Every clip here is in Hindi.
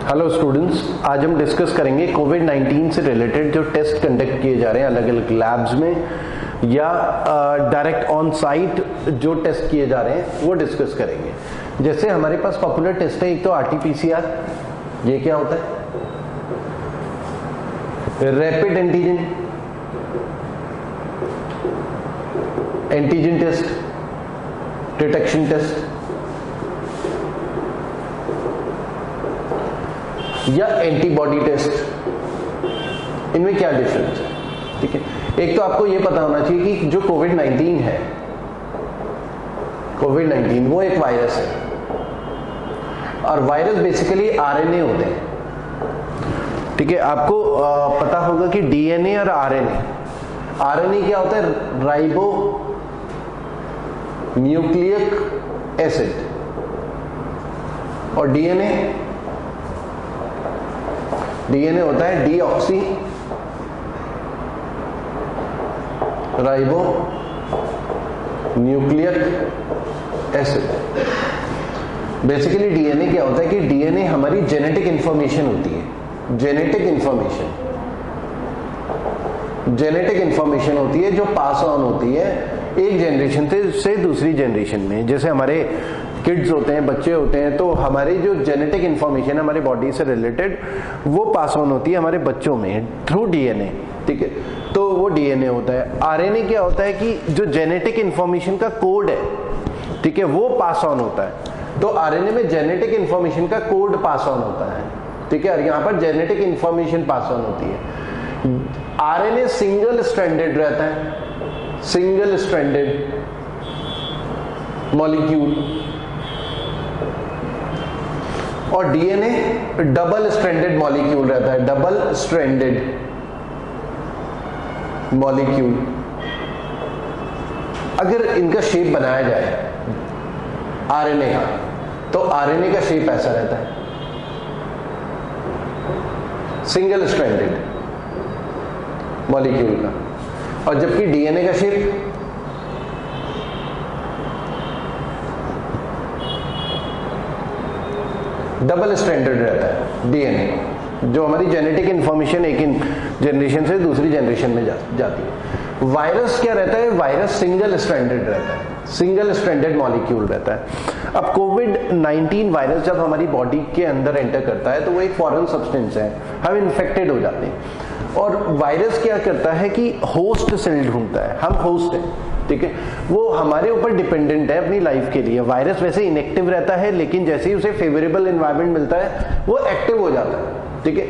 हेलो स्टूडेंट्स, आज हम डिस्कस करेंगे कोविड-19 से रिलेटेड जो टेस्ट कंडक्ट किए जा रहे हैं अलग अलग लैब्स में या डायरेक्ट ऑन साइट जो टेस्ट किए जा रहे हैं वो डिस्कस करेंगे। जैसे हमारे पास पॉपुलर टेस्ट है, एक तो RT-PCR। ये क्या होता है? Rapid antigen test, detection test या एंटीबॉडी टेस्ट। इनमें क्या डिफरेंस है? ठीक है, एक तो आपको यह पता होना चाहिए कि जो कोविड-19 है, कोविड-19 वो एक वायरस है और वायरस बेसिकली RNA होते हैं। ठीक है, आपको पता होगा कि DNA और RNA क्या होता है? Ribo nucleic acid. और DNA होता है deoxy ribo nucleic acid. Basically DNA क्या होता है कि DNA हमारी जेनेटिक इंफॉर्मेशन होती है। जेनेटिक इंफॉर्मेशन होती है जो पास ऑन होती है एक जनरेशन से दूसरी जनरेशन में। जैसे हमारे किड्स होते हैं, बच्चे होते हैं, तो हमारी जो जेनेटिक इंफॉर्मेशन हमारे बॉडी से रिलेटेड वो पास ऑन होती है हमारे बच्चों में थ्रू DNA। ठीक है, तो वो DNA होता है। RNA क्या होता है कि जो जेनेटिक इंफॉर्मेशन का कोड है, ठीक है, वो पास ऑन होता है। तो RNA में जेनेटिक इंफॉर्मेशन का कोड पास ऑन होता है। ठीक है, और यहां पर जेनेटिक इंफॉर्मेशन पास ऑन होती है। RNA सिंगल स्ट्रैंडेड रहता है, सिंगल स्ट्रैंडेड मॉलिक्यूल, और DNA डबल स्ट्रैंडेड मॉलिक्यूल रहता है, डबल स्ट्रैंडेड मॉलिक्यूल। अगर इनका शेप बनाया जाए RNA का, तो RNA का शेप ऐसा रहता है, सिंगल स्ट्रैंडेड मॉलिक्यूल का, और जबकि DNA का शेप डबल स्ट्रैंडेड रहता है। DNA जो हमारी जेनेटिक इंफॉर्मेशन एक जनरेशन से दूसरी जनरेशन में जाती है। वायरस क्या रहता है? वायरस सिंगल स्ट्रैंडेड रहता है, सिंगल स्ट्रैंडेड मॉलिक्यूल रहता है। अब कोविड-19 वायरस जब हमारी बॉडी के अंदर एंटर करता है तो वो एक फॉरेन सब्सटेंस है, हम इन्फेक्टेड हो जाते हैं। और वायरस क्या करता है कि होस्ट सेल ढूंढता है, हम होस्ट हैं, ठीक है, वो हमारे ऊपर डिपेंडेंट है अपनी लाइफ के लिए। वायरस वैसे इनएक्टिव रहता है, लेकिन जैसे ही उसे फेवरेबल एनवायरनमेंट मिलता है वो एक्टिव हो जाता है। ठीक है,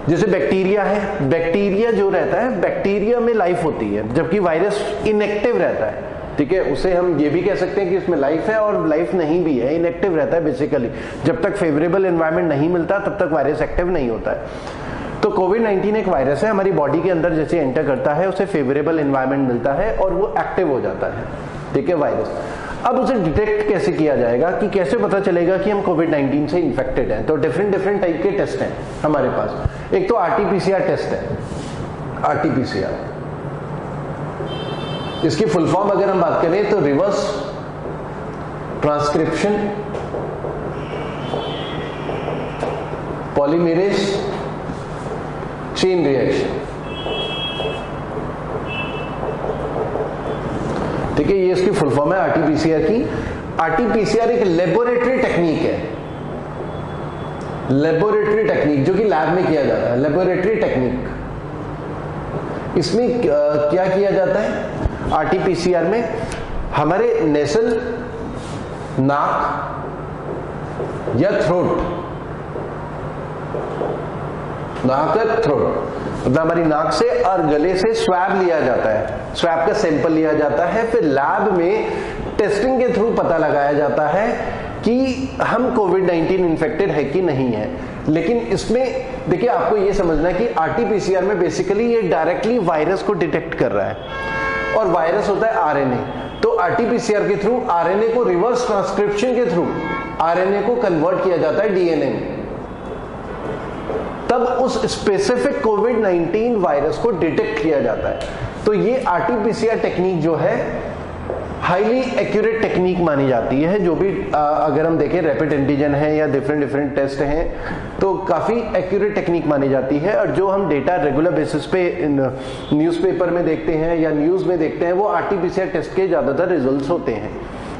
जैसे बैक्टीरिया है, बैक्टीरिया जो रहता है, बैक्टीरिया में लाइफ होती है, जबकि वायरस इनएक्टिव रहता है। ठीक है, उसे हम ये भी कह सकते हैं कि इसमें लाइफ है और लाइफ नहीं भी है, इनएक्टिव रहता है बेसिकली। जब तक फेवरेबल एनवायरनमेंट नहीं मिलता तब तक वायरस एक्टिव नहीं होता है। तो कोविड-19 एक वायरस है, हमारी बॉडी के अंदर जैसे एंटर करता है उसे फेवरेबल एनवायरनमेंट मिलता है और वो एक्टिव हो जाता है। ठीक है, वायरस। अब उसे डिटेक्ट कैसे किया जाएगा, कि कैसे पता चलेगा कि हम कोविड-19 से इन्फेक्टेड हैं? तो डिफरेंट टाइप के टेस्ट हैं हमारे पास। एक तो RT-PCR टेस्ट है, RT-PCR। इसकी फुल फॉर्म अगर हम बात करें तो reverse transcription polymerase chain reaction. ठीक है, ये इसकी फुल फॉर्म है RT-PCR की। RT-PCR एक लेबोरेटरी टेक्निक है, लेबोरेटरी टेक्निक जो कि लैब में किया जाता है, लेबोरेटरी टेक्निक। इसमें क्या किया जाता है? RT-PCR में हमारे नेसल, नाक या थ्रोट, नाक या थ्रोट, मतलब हमारी नाक से और गले से स्वैब लिया जाता है, स्वैब का सैंपल लिया जाता है। फिर लैब में टेस्टिंग के थ्रू पता लगाया जाता है कि हम कोविड-19 इन्फेक्टेड है कि नहीं है। लेकिन इसमें देखिए, आपको ये समझना है कि RT-PCR में बेसिकली ये डायरेक्टली वायरस को डिटेक्ट कर रहा है और वायरस होता है RNA। तो RT-PCR के थ्रू RNA को रिवर्स ट्रांसक्रिप्शन के थ्रू RNA को कन्वर्ट किया जाता है DNA में, तब उस स्पेसिफिक कोविड-19 वायरस को डिटेक्ट किया जाता है। तो ये RT-PCR टेक्निक जो है हाईली एक्यूरेट टेक्निक मानी जाती है। जो भी अगर हम देखें रैपिड एंटीजन है या डिफरेंट टेस्ट हैं तो काफ़ी एक्यूरेट टेक्निक मानी जाती है। और जो हम डेटा रेगुलर बेसिस पे न्यूज़पेपर में देखते हैं या न्यूज़ में देखते हैं वो आरटीपीसीआर टेस्ट के ज़्यादातर रिजल्ट्स होते हैं,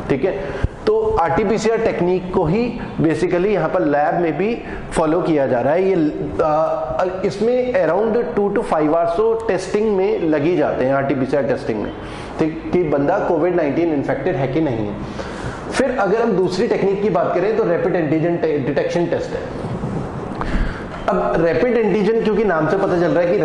ठीक है। तो आरटीपीसीआर टेक्निक को ही बेसिकली यहाँ पर लैब में भी फॉलो किया जा रहा है। ये इसमें अराउंड 2 to 5 आवर्स तो टेस्टिंग में लगी जाते हैं, आरटीपीसीआर टेस्टिंग में, ठीक, कि बंदा कोविड-19 इन्फेक्टेड है कि नहीं है। फिर अगर हम दूसरी टेक्निक की बात करें तो रैपिड एंटीजन डिटेक्शन टेस्ट है। अब रैपिड एंटीजन क्योंकि नाम से पता चल रहा है कि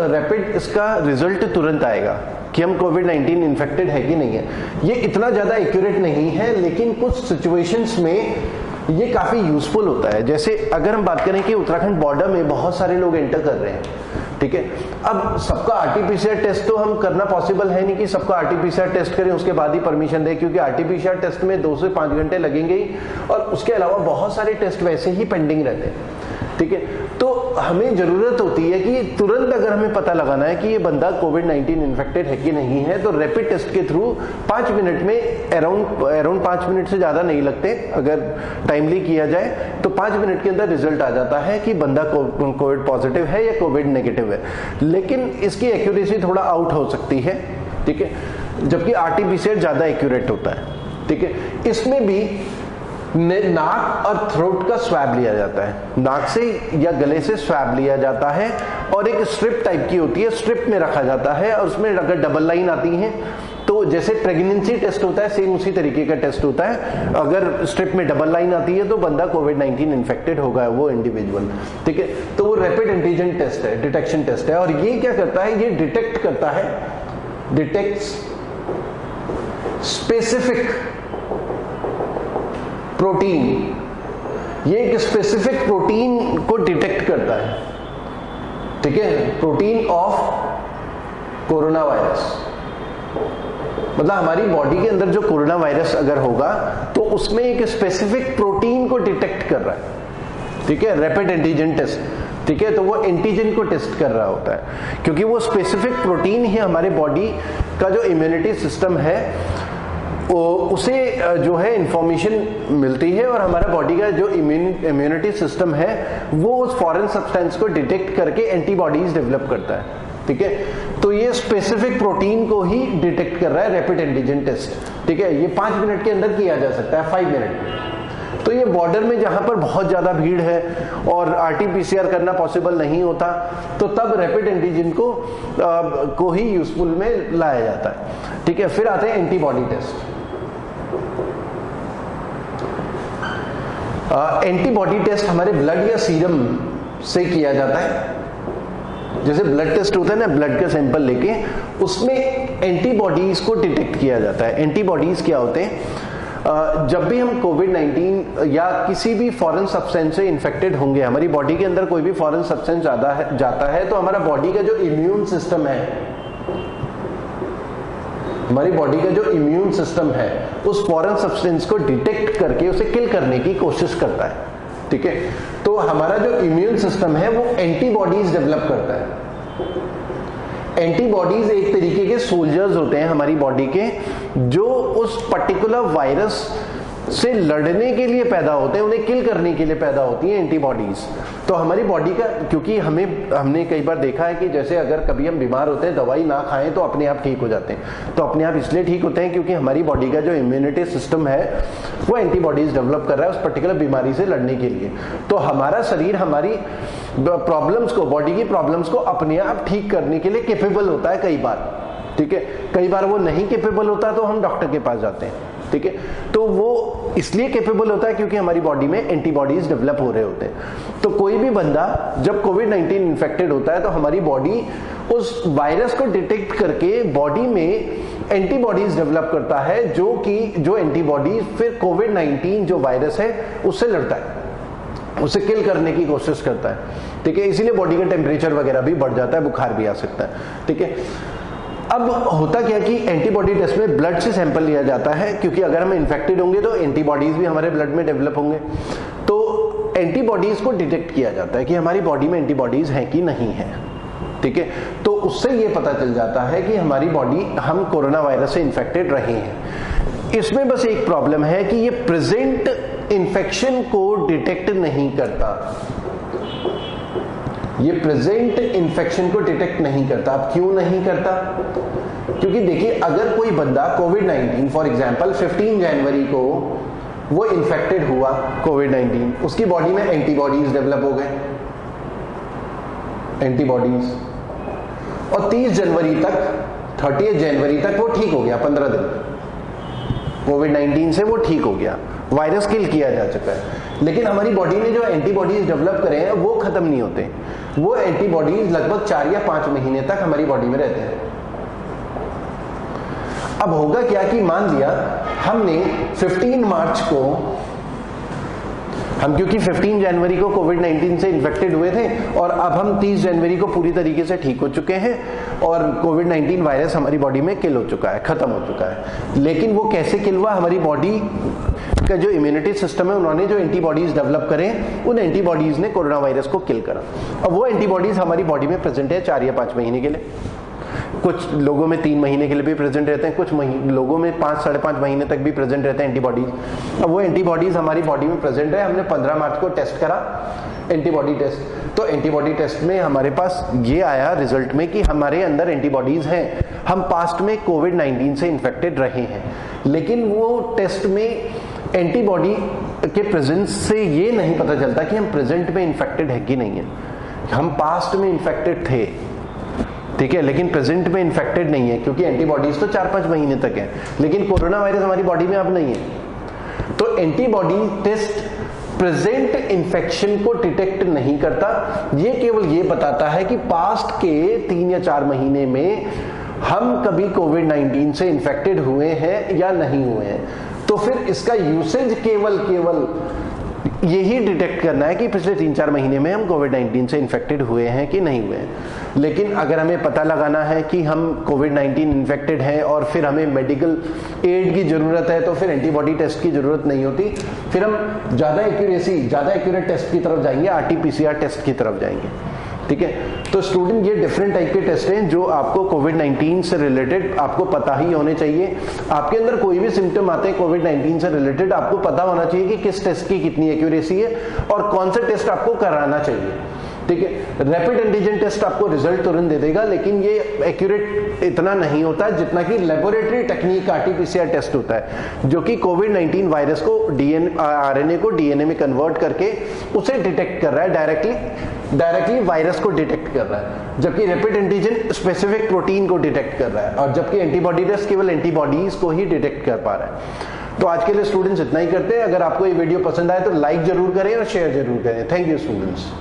रैपिड इसका रिजल्ट तुरंत आएगा कि हम कोविड-19 इन्फेक्टेड है कि नहीं है। ये इतना ज्यादा एक्यूरेट नहीं है, लेकिन कुछ सिचुएशंस में ये काफी यूजफुल होता है। जैसे अगर हम बात करें कि उत्तराखंड बॉर्डर में बहुत सारे लोग एंटर कर रहे हैं, ठीक है। अब सबका आरटीपीसीआर टेस्ट तो हम करना पॉसिबल है नहीं कि सबका आरटीपीसीआर टेस्ट करें उसके बाद ही परमिशन दें, क्योंकि आरटीपीसीआर टेस्ट में 2 से 5 घंटे लगेंगे ही, और उसके अलावा बहुत सारे टेस्ट वैसे ही पेंडिंग रहते हैं, ठीक है। तो हमें जरूरत होती है कि तुरंत अगर हमें पता लगाना है कि ये बंदा कोविड-19 इन्फेक्टेड है कि नहीं है, तो रैपिड टेस्ट के थ्रू 5 मिनट में अराउंड 5 मिनट से ज्यादा नहीं लगते, अगर टाइमली किया जाए तो 5 मिनट के अंदर रिजल्ट आ जाता है कि बंदा कोविड पॉजिटिव है या कोविड नेगेटिव है। लेकिन इसकी एक्यूरेसी थोड़ा आउट हो सकती है, ठीक है, जबकि आरटीपीसीआर ज्यादा एक्यूरेट होता है, ठीक है। इसमें भी नाक और थ्रोट का स्वैब लिया जाता है, नाक से या गले से स्वैब लिया जाता है और एक स्ट्रिप टाइप की होती है, स्ट्रिप में रखा जाता है और उसमें अगर डबल लाइन आती है तो जैसे प्रेगनेंसी टेस्ट होता है सेम उसी तरीके का टेस्ट होता है। अगर स्ट्रिप में डबल लाइन आती है तो बंदा कोविड-19 इन्फेक्टेड होगा वो इंडिविजुअल, ठीक है। तो वो रैपिड एंटीजन टेस्ट है, डिटेक्शन टेस्ट है। और ये क्या करता है, ये डिटेक्ट करता है, डिटेक्ट्स स्पेसिफिक प्रोटीन, ये एक स्पेसिफिक प्रोटीन को डिटेक्ट करता है, ठीक है, प्रोटीन ऑफ कोरोना वायरस। मतलब हमारी बॉडी के अंदर जो कोरोना वायरस अगर होगा तो उसमें एक स्पेसिफिक प्रोटीन को डिटेक्ट कर रहा है, ठीक है, रैपिड एंटीजन टेस्ट, ठीक है। तो वो एंटीजन को टेस्ट कर रहा होता है, क्योंकि वो स्पेसिफिक प्रोटीन ही हमारे बॉडी का जो इम्यूनिटी सिस्टम है उसे जो है इंफॉर्मेशन मिलती है, और हमारा बॉडी का जो इम्यूनिटी सिस्टम है वो उस फॉरेन सब्सटेंस को डिटेक्ट करके एंटीबॉडीज डेवलप करता है, ठीक है। तो ये स्पेसिफिक प्रोटीन को ही डिटेक्ट कर रहा है रैपिड एंटीजन टेस्ट, ठीक है। ये 5 मिनट के अंदर किया जा सकता है, 5 मिनट में। तो ये बॉर्डर में जहां पर बहुत ज्यादा भीड़ है और आरटीपीसीआर करना पॉसिबल नहीं होता तो तब रैपिड एंटीजन को ही यूजफुल में लाया जाता है, ठीक है। फिर आते हैं एंटीबॉडी टेस्ट। एंटीबॉडी टेस्ट हमारे ब्लड या सीरम से किया जाता है। जैसे ब्लड टेस्ट होता है ना, ब्लड का सैंपल लेके उसमें एंटीबॉडीज को डिटेक्ट किया जाता है। एंटीबॉडीज क्या होते हैं, जब भी हम कोविड-19 या किसी भी फॉरेन सब्सटेंस से इन्फेक्टेड होंगे, हमारी बॉडी के अंदर कोई भी फॉरेन सब्सटेंस जाता है तो हमारा बॉडी का जो इम्यून सिस्टम है, हमारी बॉडी का जो इम्यून सिस्टम है उस फॉरेन सब्सटेंस को डिटेक्ट करके उसे किल करने की कोशिश करता है, ठीक है। तो हमारा जो इम्यून सिस्टम है वो एंटीबॉडीज डेवलप करता है। एंटीबॉडीज एक तरीके के सोल्जर्स होते हैं हमारी बॉडी के, जो उस पर्टिकुलर वायरस से लड़ने के लिए पैदा होते हैं, उन्हें किल करने के लिए पैदा होती हैं एंटीबॉडीज। तो हमारी बॉडी का, क्योंकि हमने कई बार देखा है कि जैसे अगर कभी हम बीमार होते हैं दवाई ना खाएं तो अपने आप ठीक हो जाते हैं। तो अपने आप इसलिए ठीक होते हैं क्योंकि हमारी बॉडी का जो इम्यूनिटी सिस्टम है वो एंटीबॉडीज डेवलप कर रहा है उस पर्टिकुलर बीमारी से लड़ने के लिए। तो हमारा शरीर हमारी प्रॉब्लम्स को, बॉडी की प्रॉब्लम्स को अपने आप ठीक करने के लिए केपेबल होता है कई बार, ठीक है। कई बार वो नहीं केपेबल होता तो हम डॉक्टर के पास जाते हैं, ठीक है। तो वो इसलिए केपेबल होता है क्योंकि हमारी बॉडी में एंटीबॉडीज डेवलप हो रहे होते हैं। तो कोई भी बंदा जब कोविड-19 इन्फेक्टेड होता है तो हमारी बॉडी उस वायरस को डिटेक्ट करके बॉडी में एंटीबॉडीज डेवलप करता है, जो एंटीबॉडीज फिर कोविड-19 जो वायरस है उससे लड़ता है, उसे किल करने की कोशिश करता है, ठीक है। इसीलिए बॉडी का टेम्परेचर वगैरह भी बढ़ जाता है, बुखार भी आ सकता है, ठीक है। अब होता क्या कि एंटीबॉडी टेस्ट में ब्लड से सैंपल लिया जाता है, क्योंकि अगर हम इन्फेक्टेड होंगे तो एंटीबॉडीज भी हमारे ब्लड में डेवलप होंगे। तो एंटीबॉडीज को डिटेक्ट किया जाता है कि हमारी बॉडी में एंटीबॉडीज हैं कि नहीं है, ठीक है, तो उससे ये पता चल जाता है कि हमारी बॉडी, हम कोरोना वायरस से इन्फेक्टेड रहे हैं। इसमें बस एक प्रॉब्लम है कि ये प्रेजेंट इन्फेक्शन को डिटेक्ट नहीं करता, ये प्रेजेंट इन्फेक्शन को डिटेक्ट नहीं करता। अब क्यों नहीं करता? क्योंकि देखिए, अगर कोई बंदा कोविड-19 फॉर एग्जांपल 15 जनवरी को वो इन्फेक्टेड हुआ कोविड-19, उसकी बॉडी में एंटीबॉडीज डेवलप हो गए, एंटीबॉडीज, और 30 जनवरी तक 30 जनवरी तक वो ठीक हो गया, 15 दिन कोविड-19 से वो ठीक हो गया, वायरस किल किया जा चुका है। लेकिन हमारी बॉडी ने जो एंटीबॉडीज डेवलप करे हैं वो खत्म नहीं होते, वो एंटीबॉडीज लगभग 4 या 5 महीने तक हमारी बॉडी में रहते हैं। अब होगा क्या कि मान लिया हमने 15 मार्च को, हम क्योंकि 15 जनवरी को कोविड-19 से इन्फेक्टेड हुए थे और अब हम 30 जनवरी को पूरी तरीके से ठीक हो चुके हैं और कोविड-19 वायरस हमारी बॉडी में किल हो चुका है, खत्म हो चुका है। लेकिन वो कैसे किल हुआ? हमारी बॉडी का जो इम्यूनिटी सिस्टम है, उन्होंने जो एंटीबॉडीज डेवलप करे, उन एंटीबॉडीज ने कोरोना वायरस को किल करा। अब वो एंटीबॉडीज हमारी बॉडी में प्रेजेंट है 4 या 5 महीने के लिए, कुछ लोगों में 3 महीने के लिए भी प्रेजेंट रहते हैं, कुछ लोगों में 5 साढ़े 5 महीने तक भी प्रेजेंट रहते हैं एंटीबॉडीज। अब वो एंटीबॉडीज हमारी बॉडी में प्रेजेंट है। हमने 15 मार्च को टेस्ट करा, एंटीबॉडी टेस्ट, तो एंटीबॉडी टेस्ट में हमारे पास ये आया रिजल्ट में कि हमारे अंदर एंटीबॉडीज हैं, हम पास्ट में कोविड-19 से इन्फेक्टेड रहे हैं। लेकिन वो टेस्ट में एंटीबॉडी के प्रेजेंस से ये नहीं पता चलता कि हम प्रेजेंट में इन्फेक्टेड है कि नहीं है। हम पास्ट में इन्फेक्टेड थे, ठीक है, लेकिन प्रेजेंट में इन्फेक्टेड नहीं है, क्योंकि एंटीबॉडीज तो 4-5 महीने तक है, लेकिन कोरोना वायरस हमारी बॉडी में अब नहीं है। तो एंटीबॉडी टेस्ट प्रेजेंट इन्फेक्शन को डिटेक्ट नहीं करता, ये केवल ये बताता है कि पास्ट के 3 या 4 महीने में हम कभी कोविड-19 से इन्फेक्टेड हुए हैं या नहीं हुए हैं। तो फिर इसका यूसेज केवल यही डिटेक्ट करना है कि पिछले 3-4 महीने में हम कोविड-19 से इन्फेक्टेड हुए हैं कि नहीं हुए हैं। लेकिन अगर हमें पता लगाना है कि हम कोविड-19 इन्फेक्टेड हैं और फिर हमें मेडिकल एड की जरूरत है, तो फिर एंटीबॉडी टेस्ट की जरूरत नहीं होती, फिर हम ज्यादा एक्यूरेट टेस्ट की तरफ जाएंगे, RT-PCR टेस्ट की तरफ जाएंगे, ठीक है। तो स्टूडेंट, ये डिफरेंट टाइप के टेस्ट हैं जो आपको कोविड-19 से रिलेटेड आपको पता ही होने चाहिए। आपके अंदर कोई भी सिम्टम आते हैं कोविड-19 से रिलेटेड, आपको पता होना चाहिए कि किस टेस्ट की कितनी एक्यूरेसी है और कौन से टेस्ट आपको कराना चाहिए, ठीक है। रैपिड एंटीजन टेस्ट आपको रिजल्ट तुरंत दे देगा, लेकिन ये एक्यूरेट इतना नहीं होता जितना कि लेबोरेटरी टेक्निक RT-PCR टेस्ट होता है, जो कि कोविड-19 वायरस को RNA को DNA में कन्वर्ट करके उसे डिटेक्ट कर रहा है, डायरेक्टली वायरस को डिटेक्ट कर रहा है, जबकि रैपिड एंटीजन स्पेसिफिक प्रोटीन को डिटेक्ट कर रहा है, और जबकि एंटीबॉडी टेस्ट केवल एंटीबॉडीज को ही डिटेक्ट कर पा रहा है। तो आज के लिए स्टूडेंट्स इतना ही करते हैं। अगर आपको ये वीडियो पसंद आए तो लाइक जरूर करें और शेयर जरूर करें। Thank you students.